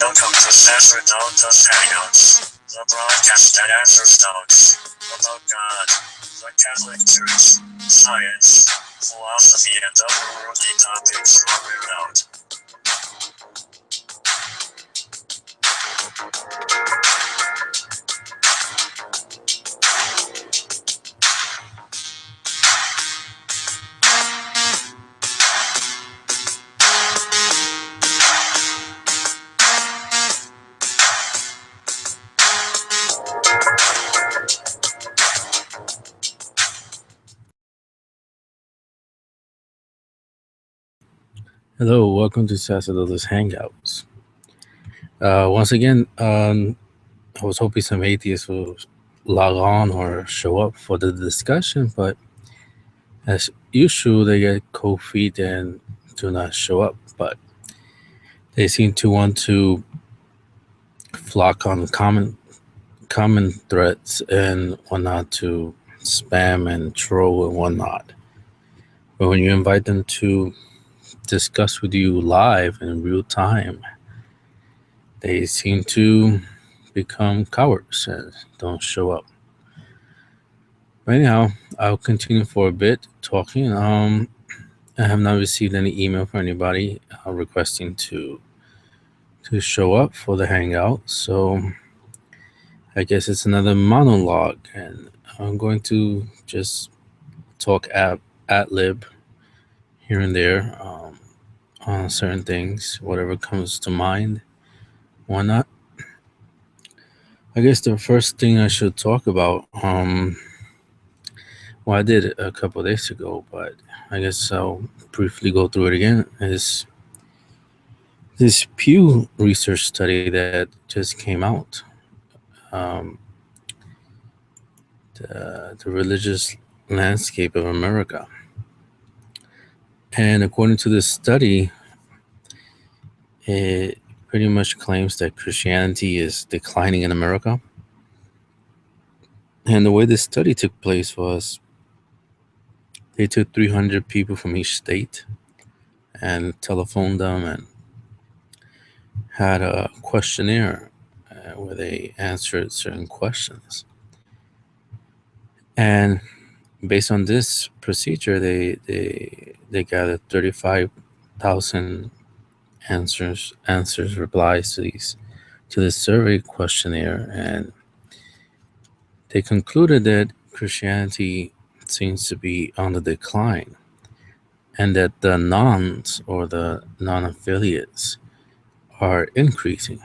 Welcome to Sacerdotus Hangouts, the broadcast that answers doubts about God, the Catholic Church, science, philosophy, and other worldly topics rolled out. Hello, welcome to Sacerdotus Hangouts. Once again, I was hoping some atheists will log on or show up for the discussion, but as usual, they get cold feet and do not show up. But they seem to want to flock on common threads and whatnot to spam and troll and whatnot. But when you invite them to discuss with you live in real time, they seem to become cowards and don't show up. But anyhow, I'll continue for a bit talking. I have not received any email from anybody requesting to show up for the hangout, so I guess it's another monologue, and I'm going to just talk ad lib here and there on certain things, whatever comes to mind. Why not? I guess the first thing I should talk about, well, I did it a couple of days ago, but I guess I'll briefly go through it again, is this Pew research study that just came out. Um, the religious landscape of America. And according to this study, it pretty much claims that Christianity is declining in America. And the way this study took place was they took 300 people from each state and telephoned them and had a questionnaire where they answered certain questions. And based on this procedure, they gathered 35,000 answers, replies to this survey questionnaire, and they concluded that Christianity seems to be on the decline, and that the nones or the non-affiliates are increasing.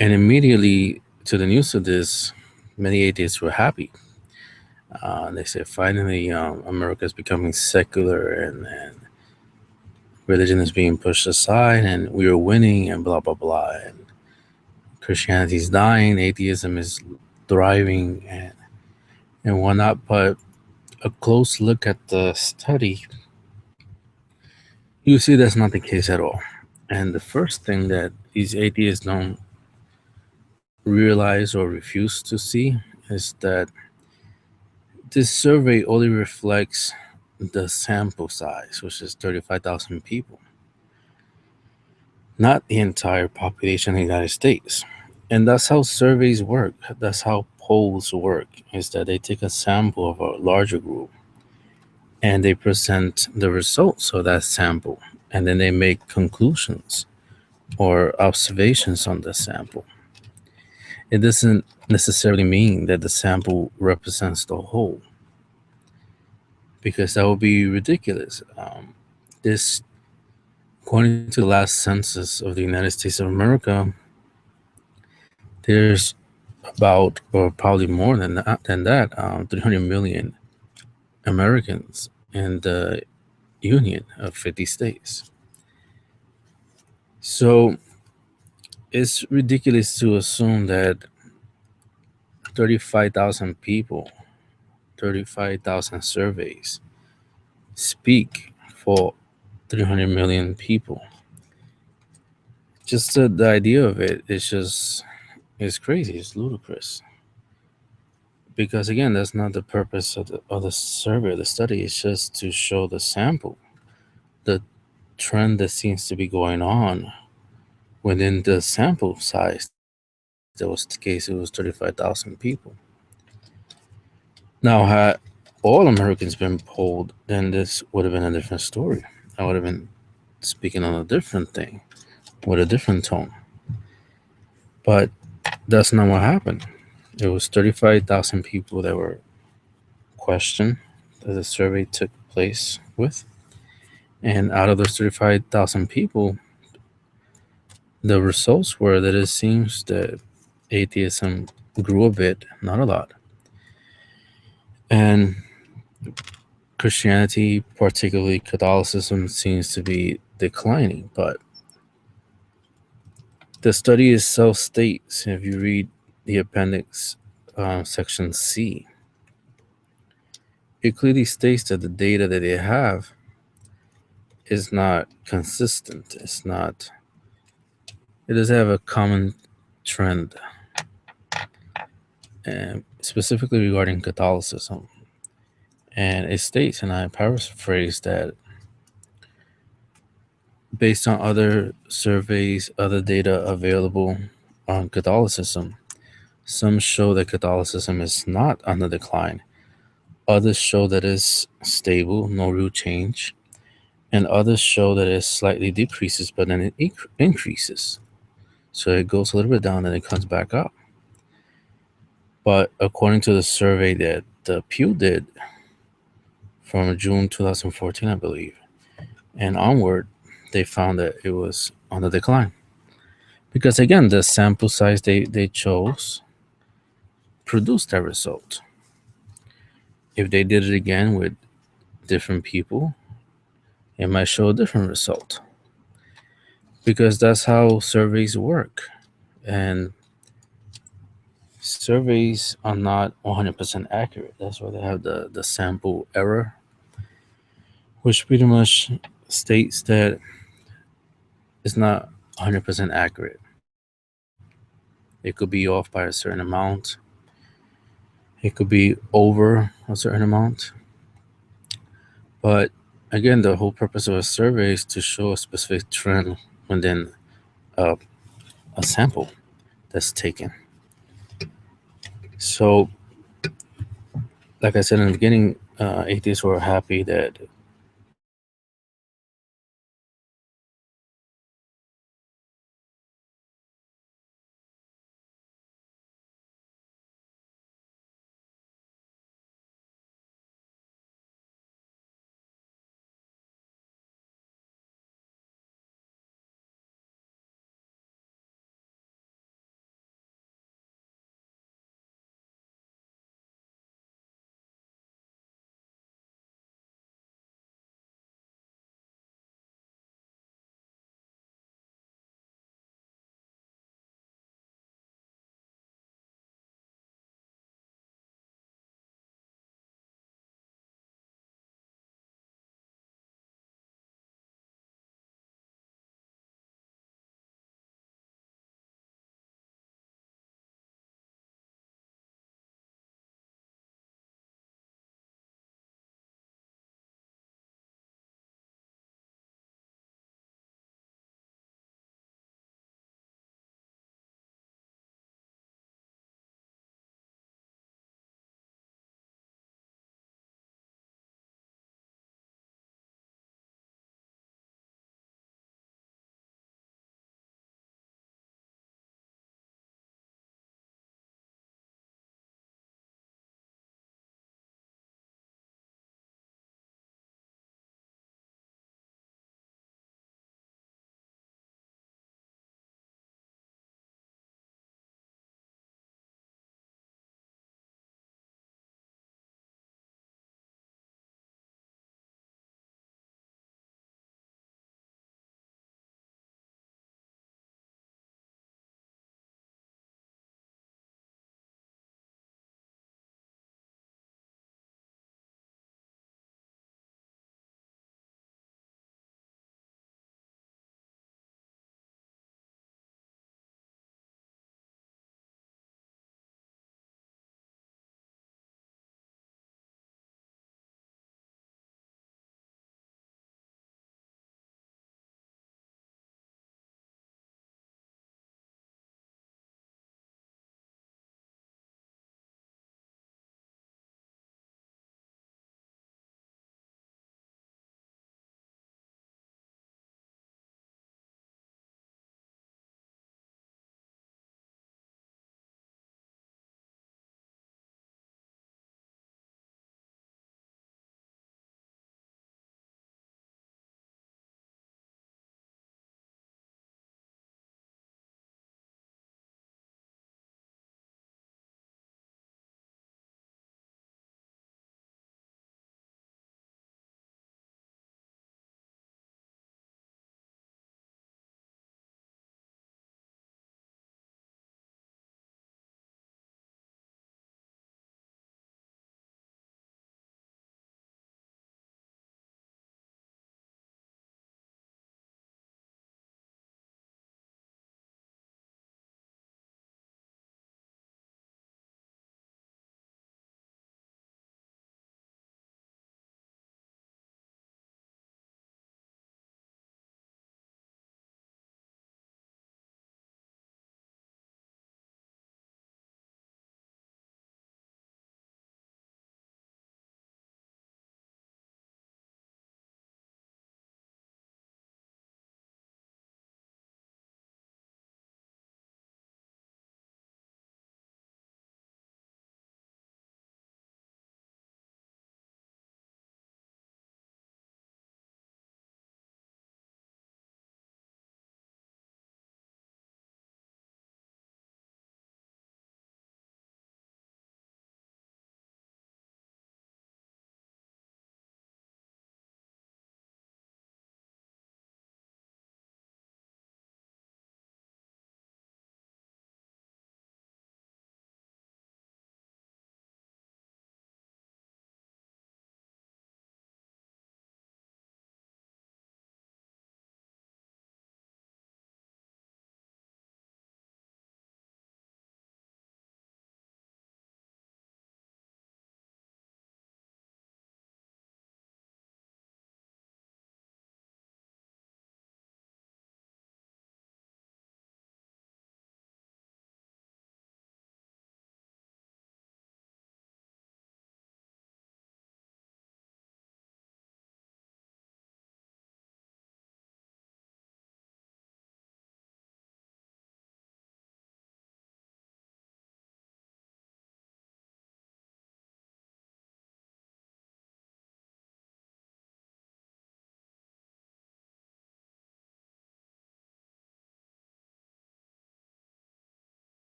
And immediately to the news of this, many atheists were happy. They said, finally, America is becoming secular and religion is being pushed aside and we are winning and blah, blah, blah. And Christianity is dying, atheism is thriving and whatnot. But a close look at the study, you see that's not the case at all. And the first thing that these atheists don't realize or refuse to see is that this survey only reflects the sample size, which is 35,000 people, not the entire population of the United States. And that's how surveys work. That's how polls work, is that they take a sample of a larger group and they present the results of that sample, and then they make conclusions or observations on the sample. It doesn't necessarily mean that the sample represents the whole, because that would be ridiculous. This, according to the last census of the United States of America, there's about, or probably more than that, 300 million Americans in the union of 50 states. So it's ridiculous to assume that 35,000 people, 35,000 surveys speak for 300 million people. Just the idea of it is crazy. It's ludicrous. Because again, that's not the purpose of the survey, the study. It's just to show the sample, the trend that seems to be going on within the sample size that was the case, it was 35,000 people. Now, had all Americans been polled, then this would have been a different story. I would have been speaking on a different thing with a different tone. But that's not what happened. It was 35,000 people that were questioned that the survey took place with. And out of those 35,000 people, the results were that it seems that atheism grew a bit, not a lot. And Christianity, particularly Catholicism, seems to be declining. But the study itself states, if you read the appendix, section C, it clearly states that the data that they have is not consistent. It does have a common trend, and specifically regarding Catholicism. And it states, and I paraphrase, that based on other surveys, other data available on Catholicism, some show that Catholicism is not on the decline. Others show that it's stable, no real change. And others show that it slightly decreases, but then it increases. So it goes a little bit down and it comes back up. But according to the survey that the Pew did from June 2014, I believe, and onward, they found that it was on the decline. Because again, the sample size they chose produced that result. If they did it again with different people, it might show a different result. Because that's how surveys work. And surveys are not 100% accurate. That's why they have the sample error, which pretty much states that it's not 100% accurate. It could be off by a certain amount. It could be over a certain amount. But again, the whole purpose of a survey is to show a specific trend within a sample that's taken. So, like I said in the beginning, atheists were happy that